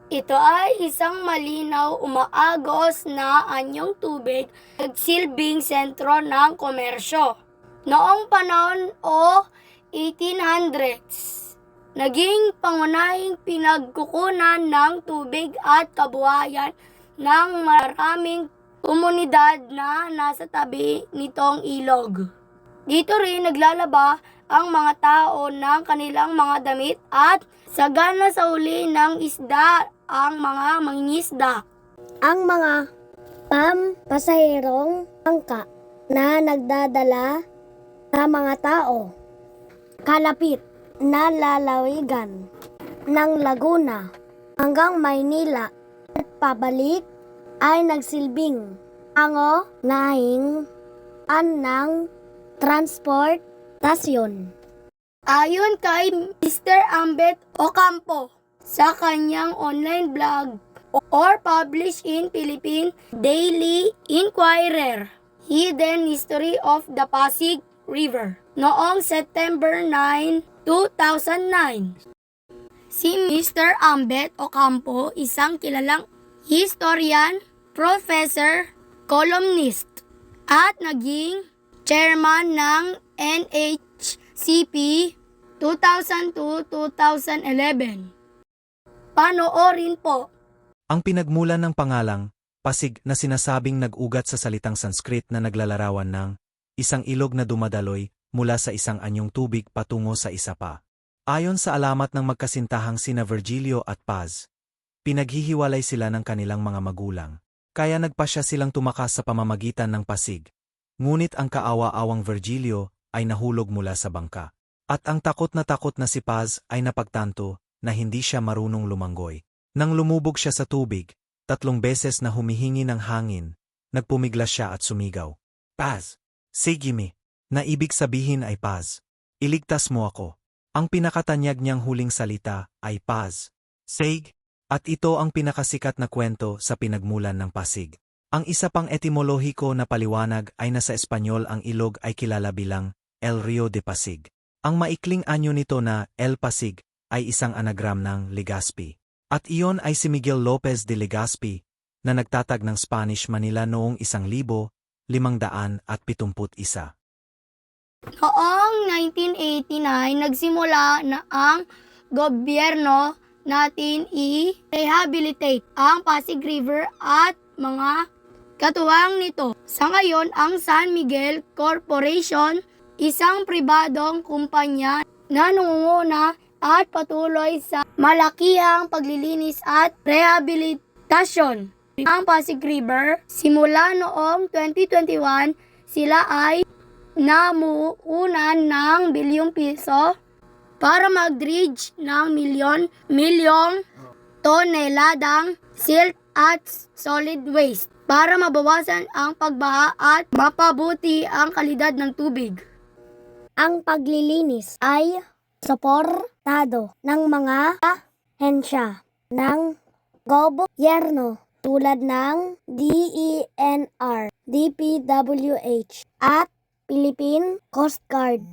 Ito ay isang malinaw, umaagos na anyong tubig, nagsilbing sentro ng komersyo. Noong panahon o 1800s, naging pangunahing pinagkukunan ng tubig at kabuhayan ng maraming komunidad na nasa tabi nitong ilog. Dito rin naglalaba ang mga tao ng kanilang mga damit at sagana sa huli ng isda ang mga mangingisda. Ang mga pampasahirong bangka na nagdadala sa mga tao kalapit na lalawigan ng Laguna hanggang Maynila at pabalik ay nagsilbing pangunahing ng transportasyon. Ayon kay Mr. Ambet Ocampo sa kanyang online blog or published in Philippine Daily Inquirer, Hidden History of the Pasig River, noong September 9, 2009. Si Mr. Ambet Ocampo, isang kilalang historian, professor, columnist, at naging chairman ng NHCP 2002-2011. Panoorin po. Ang pinagmulan ng pangalang Pasig na sinasabing nag-ugat sa salitang Sanskrit na naglalarawan ng isang ilog na dumadaloy mula sa isang anyong tubig patungo sa isa pa. Ayon sa alamat ng magkasintahang sina Virgilio at Paz, pinaghihiwalay sila ng kanilang mga magulang, kaya nagpasya silang tumakas sa pamamagitan ng Pasig. Ngunit ang kaawa-awang Virgilio ay nahulog mula sa bangka. At ang takot na si Paz ay napagtanto na hindi siya marunong lumanggoy. Nang lumubog siya sa tubig, 3 beses na humihingi ng hangin, nagpumiglas siya at sumigaw, "Paz, save me," na ibig sabihin ay Paz, iligtas mo ako. Ang pinakatanyag niyang huling salita ay Paz, save, at ito ang pinakasikat na kwento sa pinagmulan ng Pasig. Ang isa pang etimologiko na paliwanag ay nasa Espanyol ang ilog ay kilala bilang El Rio de Pasig. Ang maikling anyo nito na El Pasig ay isang anagram ng Legazpi. At iyon ay si Miguel Lopez de Legazpi na nagtatag ng Spanish Manila noong 1571. Noong 1989, nagsimula na ang gobyerno natin i-rehabilitate ang Pasig River at mga katuwang nito. Sa ngayon, ang San Miguel Corporation, isang pribadong kumpanya na nangunguna at patuloy sa malakihang paglilinis at rehabilitasyon ang Pasig River. Simula noong 2021, sila ay namuunan ng bilyong piso para mag-dredge ng milyong toneladang silt at solid waste para mabawasan ang pagbaha at mapabuti ang kalidad ng tubig. Ang paglilinis ay suportado ng mga ahensya ng gobyerno tulad ng DENR, DPWH at Philippine Coast Guard.